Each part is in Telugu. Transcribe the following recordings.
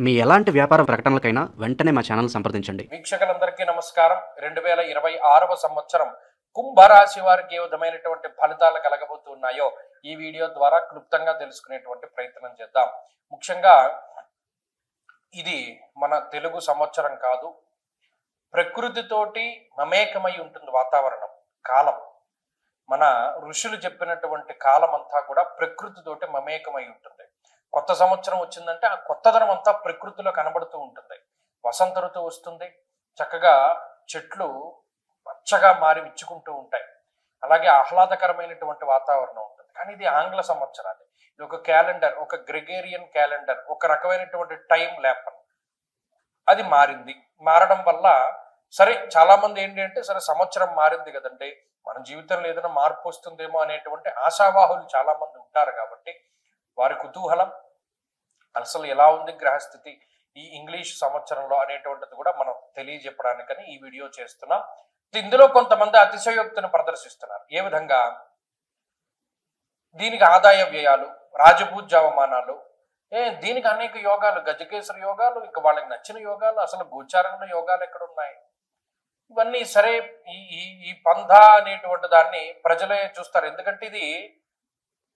మీ ఎలాంటి వ్యాపార ప్రకటనలకైనా వెంటనే మా ఛానల్ సంప్రదించండి. వీక్షకులందరికీ నమస్కారం. 2026వ సంవత్సరం కుంభరాశి వారికి ఏ విధమైనటువంటి ఫలితాలు కలగబోతున్నాయో ఈ వీడియో ద్వారా క్లుప్తంగా తెలుసుకునేటువంటి ప్రయత్నం చేద్దాం. ముఖ్యంగా ఇది మన తెలుగు సంవత్సరం కాదు, ప్రకృతితోటి మమేకమై ఉంటుంది వాతావరణం, కాలం. మన ఋషులు చెప్పినటువంటి కాలం అంతా కూడా ప్రకృతితోటి మమేకమై ఉంటుంది. కొత్త సంవత్సరం వచ్చిందంటే ఆ కొత్తదనం అంతా ప్రకృతిలో కనబడుతూ ఉంటుంది. వసంత ఋతువు వస్తుంది, చక్కగా చెట్లు పచ్చగా మారి విచ్చుకుంటూ ఉంటాయి. అలాగే ఆహ్లాదకరమైనటువంటి వాతావరణం ఉంటుంది. కానీ ఇది ఆంగ్ల సంవత్సరాలు, ఇది ఒక క్యాలెండర్, ఒక గ్రెగేరియన్ క్యాలెండర్, ఒక రకమైనటువంటి టైం ల్యాప్. అది మారింది. మారడం వల్ల సరే చాలా మంది ఏంటి అంటే, సరే సంవత్సరం మారింది కదండి, మన జీవితంలో ఏదైనా మార్పు వస్తుందేమో అనేటువంటి ఆశావాహులు చాలా మంది ఉంటారు. కాబట్టి వారి కుతూహలం అసలు ఎలా ఉంది గ్రహస్థితి ఈ ఇంగ్లీష్ సంవత్సరంలో అనేటువంటిది కూడా మనం తెలియజెప్పడానికని ఈ వీడియో చేస్తున్నాం. ఇందులో కొంతమంది అతిశయోక్తిని ప్రదర్శిస్తున్నారు. ఏ విధంగా? దీనికి ఆదాయ వ్యయాలు, రాజపూజ్య అవమానాలు, దీనికి అనేక యోగాలు, గజకేసర యోగాలు, ఇంకా వాళ్ళకి నచ్చిన యోగాలు, అసలు గోచారంలో యోగాలు ఎక్కడ ఉన్నాయి, ఇవన్నీ సరే ఈ పంధ అనేటువంటి దాన్ని ప్రజలే చూస్తారు. ఎందుకంటే ఇది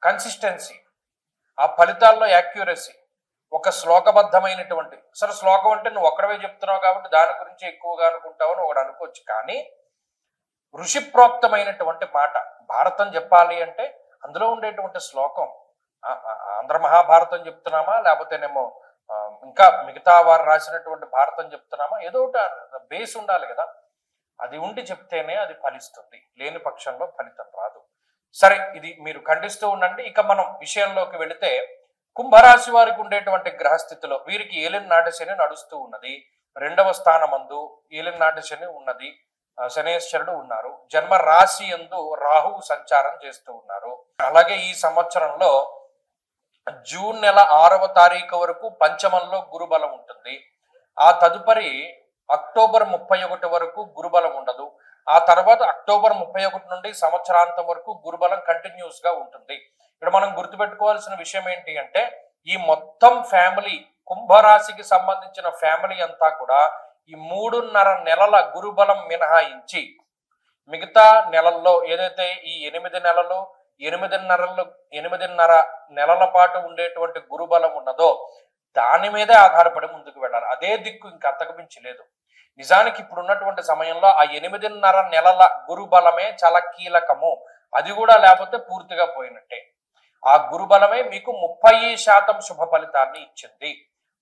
కన్సిస్టెన్సీ, ఆ ఫలితాల్లో యాక్యురసీ, ఒక శ్లోకబద్ధమైనటువంటి, సరే శ్లోకం అంటే నువ్వు ఒక్కడవే చెప్తున్నావు కాబట్టి దాని గురించి ఎక్కువగా అనుకుంటావు అని ఒకడు అనుకోవచ్చు. కానీ ఋషిప్రోక్తమైనటువంటి మాట భారతం చెప్పాలి అంటే అందులో ఉండేటువంటి శ్లోకం, ఆంధ్ర మహాభారతం చెప్తున్నామా, లేకపోతేనేమో ఇంకా మిగతా వారు రాసినటువంటి భారతం చెప్తున్నామా, ఏదో ఒకటి బేస్ ఉండాలి కదా. అది ఉండి చెప్తేనే అది ఫలిస్తుంది, లేని పక్షంలో ఫలితం రాదు. సరే, ఇది మీరు ఖండిస్తూ ఉండండి. ఇక మనం విషయంలోకి వెళితే, కుంభరాశి వారికి ఉండేటువంటి గ్రహస్థితిలో వీరికి ఏలినాటి శని నడుస్తూ ఉన్నది. 2వ స్థానమందు ఏలినాటి శని ఉన్నది, శనేశ్వరుడు ఉన్నారు. జన్మ రాశి యందు రాహువు సంచారం చేస్తూ ఉన్నారు. అలాగే ఈ సంవత్సరంలో జూన్ నెల 6వ తారీఖు వరకు పంచమంలో గురుబలం ఉంటుంది. ఆ తదుపరి అక్టోబర్ 31 వరకు గురుబలం ఉండదు. ఆ తర్వాత అక్టోబర్ 31 నుండి సంవత్సరాంతం వరకు గురుబలం కంటిన్యూస్ గా ఉంటుంది. ఇక్కడ మనం గుర్తుపెట్టుకోవాల్సిన విషయం ఏంటి అంటే, ఈ మొత్తం ఫ్యామిలీ, కుంభరాశికి సంబంధించిన ఫ్యామిలీ అంతా కూడా ఈ 3.5 నెలల గురుబలం మినహాయించి మిగతా నెలల్లో ఏదైతే ఈ 8 నెలలు 8.5 నెలల పాటు ఉండేటువంటి గురుబలం ఉన్నదో దాని మీదే ఆధారపడి ముందుకు వెళ్ళాలి. అదే దిక్కు ఇంక అంతకు మించి లేదు. నిజానికి ఇప్పుడు ఉన్నటువంటి సమయంలో ఆ 8.5 నెలల గురుబలమే చాలా కీలకము. అది కూడా లేకపోతే పూర్తిగా పోయినట్టే. ఆ గురుబలమే మీకు 30% శుభ ఫలితాన్ని ఇచ్చింది.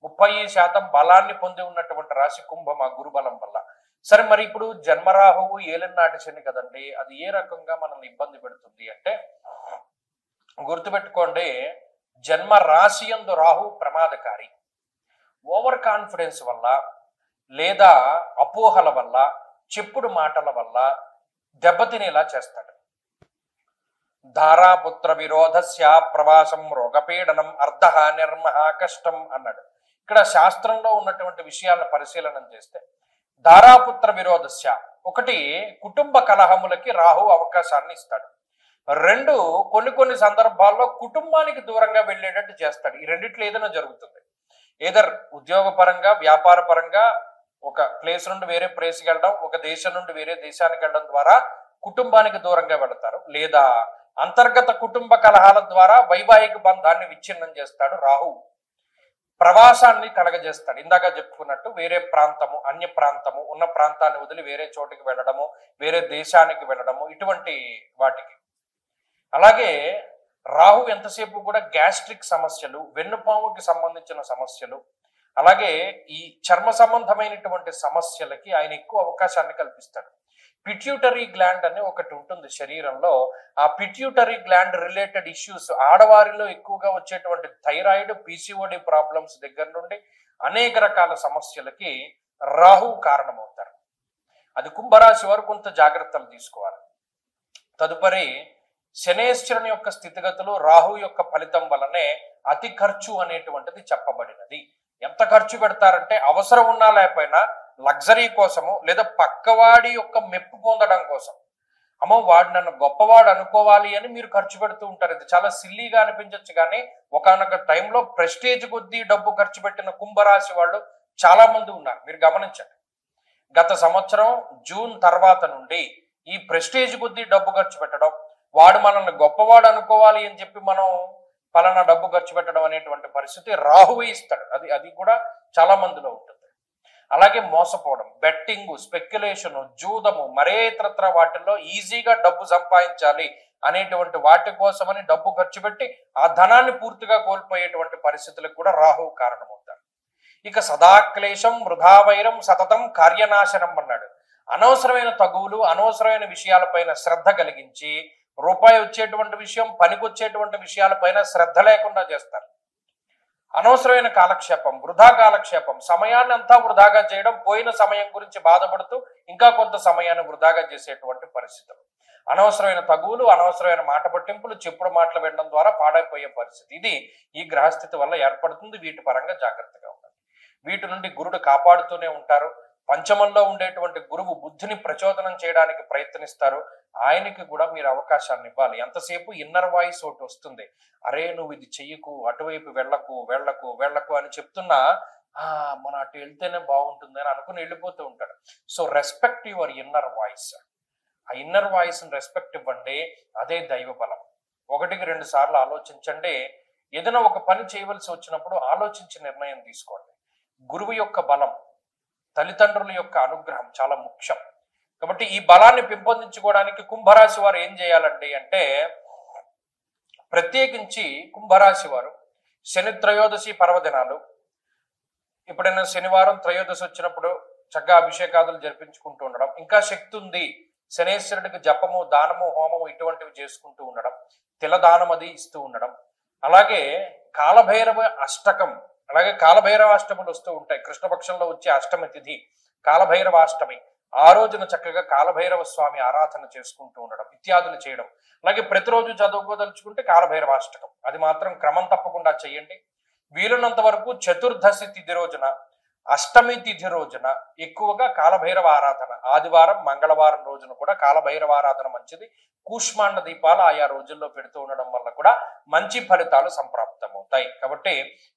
30% బలాన్ని పొంది ఉన్నటువంటి రాశి కుంభం ఆ గురుబలం వల్ల. సరే, మరి ఇప్పుడు జన్మరాహువు ఏలినాటి శని కదండి, అది ఏ రకంగా మనల్ని ఇబ్బంది పెడుతుంది అంటే, గుర్తుపెట్టుకోండి, జన్మ రాశి యందు రాహు ప్రమాదకారి. ఓవర్ కాన్ఫిడెన్స్ వల్ల లేదా అపోహల వల్ల, చెప్పుడు మాటల వల్ల దెబ్బతినేలా చేస్తాడు. ధారాపుత్ర విరోధస్య ప్రవాసం రోగపీడనం అర్ధ నిర్మహ కష్టం అన్నాడు. ఇక్కడ శాస్త్రంలో ఉన్నటువంటి విషయాలను పరిశీలన చేస్తే, ధారాపుత్ర విరోధస్య, ఒకటి కుటుంబ కలహములకి రాహు అవకాశాన్ని ఇస్తాడు. 2, కొన్ని సందర్భాల్లో కుటుంబానికి దూరంగా వెళ్ళేటట్టు చేస్తాడు. ఈ రెండిట్లో ఏదైనా జరుగుతుంది. ఏదర్ ఉద్యోగ పరంగా, వ్యాపార పరంగా ఒక ప్లేస్ నుండి వేరే ప్లేస్కి వెళ్ళడం, ఒక దేశం నుండి వేరే దేశానికి వెళ్ళడం ద్వారా కుటుంబానికి దూరంగా వెళతారు. లేదా అంతర్గత కుటుంబ కలహాల ద్వారా వైవాహిక బంధాన్ని విచ్ఛిన్నం చేస్తాడు రాహు. ప్రవాసాన్ని కలగజేస్తాడు. ఇందాక చెప్పుకున్నట్టు వేరే ప్రాంతము, అన్య ప్రాంతము, ఉన్న ప్రాంతాన్ని వదిలి వేరే చోటికి వెళ్ళడము, వేరే దేశానికి వెళ్ళడము, ఇటువంటి వాటికి. అలాగే రాహు ఎంతసేపు కూడా గ్యాస్ట్రిక్ సమస్యలు, వెన్నుపాముకి సంబంధించిన సమస్యలు, అలాగే ఈ చర్మ సంబంధమైనటువంటి సమస్యలకి ఆయన ఎక్కువ అవకాశాన్ని కల్పిస్తాడు. పిట్యూటరీ గ్లాండ్ అని ఒకటి ఉంటుంది శరీరంలో. ఆ పిట్యూటరీ గ్లాండ్ రిలేటెడ్ ఇష్యూస్, ఆడవారిలో ఎక్కువగా వచ్చేటువంటి థైరాయిడ్, పిసిఓడి ప్రాబ్లమ్స్ దగ్గర నుండి అనేక రకాల సమస్యలకి రాహు కారణమవుతారు. అది కుంభరాశి వారు కొంత జాగ్రత్తలు తీసుకోవాలి. తదుపరి శనేశ్వరుని యొక్క స్థితిగతులు, రాహు యొక్క ఫలితం వలనే అతి ఖర్చు అనేటువంటిది చెప్పబడినది. ఎంత ఖర్చు పెడతారంటే, అవసరం ఉన్నా లేకపోయినా లగ్జరీ కోసము, లేదా పక్కవాడి యొక్క మెప్పు పొందడం కోసం, అమ్మో వాడు నన్ను గొప్పవాడు అనుకోవాలి అని మీరు ఖర్చు పెడుతూ ఉంటారు. ఇది చాలా సిల్లీగా అనిపించవచ్చు, కానీ ఒకానొక టైంలో ప్రెస్టేజ్ కొద్దీ డబ్బు ఖర్చు పెట్టిన కుంభరాశి వాళ్ళు చాలా మంది ఉన్నారు. మీరు గమనించండి, గత సంవత్సరం జూన్ తర్వాత నుండి ఈ ప్రెస్టేజ్ కొద్దీ డబ్బు ఖర్చు పెట్టడం, వాడు మనల్ని గొప్పవాడు అనుకోవాలి అని చెప్పి మనం పలానా డబ్బు ఖర్చు పెట్టడం అనేటువంటి పరిస్థితి రాహువే ఇస్తాడు. అది కూడా చాలా మందిలో ఉంటుంది. అలాగే మోసపోవడం, బెట్టింగ్, స్పెక్యులేషన్, జూదము, మరే ఇతరత్ర వాటిల్లో ఈజీగా డబ్బు సంపాదించాలి అనేటువంటి వాటి కోసమని డబ్బు ఖర్చు పెట్టి ఆ ధనాన్ని పూర్తిగా కోల్పోయేటువంటి పరిస్థితులకు కూడా రాహువు కారణమవుతాడు. ఇక సదాక్లేశం, వృధావైరం, సతతం కార్యనాశనం అన్నాడు. అనవసరమైన తగువులు, అనవసరమైన విషయాలపైన శ్రద్ధ కలిగించి రూపాయి వచ్చేటువంటి విషయం, పనికొచ్చేటువంటి విషయాలపైన శ్రద్ధ లేకుండా చేస్తారు. అనవసరమైన కాలక్షేపం, వృధా కాలక్షేపం, సమయాన్ని అంతా వృధాగా చేయడం, పోయిన సమయం గురించి బాధపడుతూ ఇంకా కొంత సమయాన్ని వృధాగా చేసేటువంటి పరిస్థితులు, అనవసరమైన తగువులు, అనవసరమైన మాట పట్టింపులు, చెప్పుడు మాటలు వినడం ద్వారా పాడైపోయే పరిస్థితి, ఇది ఈ గ్రహస్థితి వల్ల ఏర్పడుతుంది. వీటి పరంగా జాగ్రత్తగా ఉండాలి. వీటి నుండి గురుడు కాపాడుతూనే ఉంటారు. పంచమంలో ఉండేటువంటి గురువు బుద్ధిని ప్రచోదనం చేయడానికి ప్రయత్నిస్తారు. ఆయనకి కూడా మీరు అవకాశాన్ని ఇవ్వాలి. ఎంతసేపు ఇన్నర్ వాయిస్ ఒకటి వస్తుంది, అరే నువ్వు ఇది చెయ్యకు, అటువైపు వెళ్ళకు వెళ్ళకు వెళ్ళకు అని చెప్తున్నా మన అటు వెళ్తేనే బాగుంటుంది అని అనుకుని వెళ్ళిపోతూ ఉంటాడు. So respect your inner voice. ఆ ఇన్నర్ వాయిస్ ని రెస్పెక్ట్ ఇవ్వండి. అదే దైవ బలం. 1-2 సార్లు ఆలోచించండి. ఏదైనా ఒక పని చేయవలసి వచ్చినప్పుడు ఆలోచించి నిర్ణయం తీసుకోండి. గురువు యొక్క బలం, తల్లిదండ్రుల యొక్క అనుగ్రహం చాలా ముఖ్యం. కాబట్టి ఈ బలాన్ని పెంపొందించుకోవడానికి కుంభరాశి వారు ఏం చేయాలండి అంటే, ప్రత్యేకించి కుంభరాశి వారు శని త్రయోదశి పర్వదినాలు, ఎప్పుడైనా శనివారం త్రయోదశి వచ్చినప్పుడు చక్కగా అభిషేకాదులు జరిపించుకుంటూ ఉండడం, ఇంకా శక్తి ఉంది శనేశ్వరుడికి జపము, దానము, హోమము ఇటువంటివి చేసుకుంటూ ఉండడం, తిలదానం అది ఇస్తూ ఉండడం, అలాగే కాలభైరవ అష్టకం, అలాగే కాలభైరవ అష్టములు వస్తూ ఉంటాయి. కృష్ణపక్షంలో వచ్చే అష్టమి తిథి కాలభైరవ అష్టమి, ఆ రోజున చక్కగా కాలభైరవ స్వామి ఆరాధన చేసుకుంటూ ఉండడం ఇత్యాదులు చేయడం. అలాగే ప్రతిరోజు చదువుకోదలుచుకుంటే కాలభైరవ అష్టకం, అది మాత్రం క్రమం తప్పకుండా చేయండి. వీలున్నంత వరకు చతుర్దశి తిథి రోజున, అష్టమి తిథి రోజున ఎక్కువగా కాలభైరవ ఆరాధన, ఆదివారం, మంగళవారం రోజున కూడా కాలభైరవ ఆరాధన మంచిది. కూష్మాండ దీపాలు ఆయా రోజుల్లో పెడుతూ ఉండడం వల్ల కూడా మంచి ఫలితాలు సంప్రాప్తమవుతాయి. కాబట్టి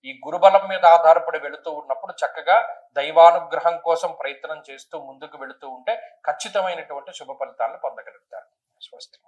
ఈ గురుబలం మీద ఆధారపడి వెళుతూ ఉన్నప్పుడు చక్కగా దైవానుగ్రహం కోసం ప్రయత్నం చేస్తూ ముందుకు వెళుతూ ఉంటే ఖచ్చితమైనటువంటి శుభ ఫలితాలను పొందగలుగుతారు. స్వస్తి.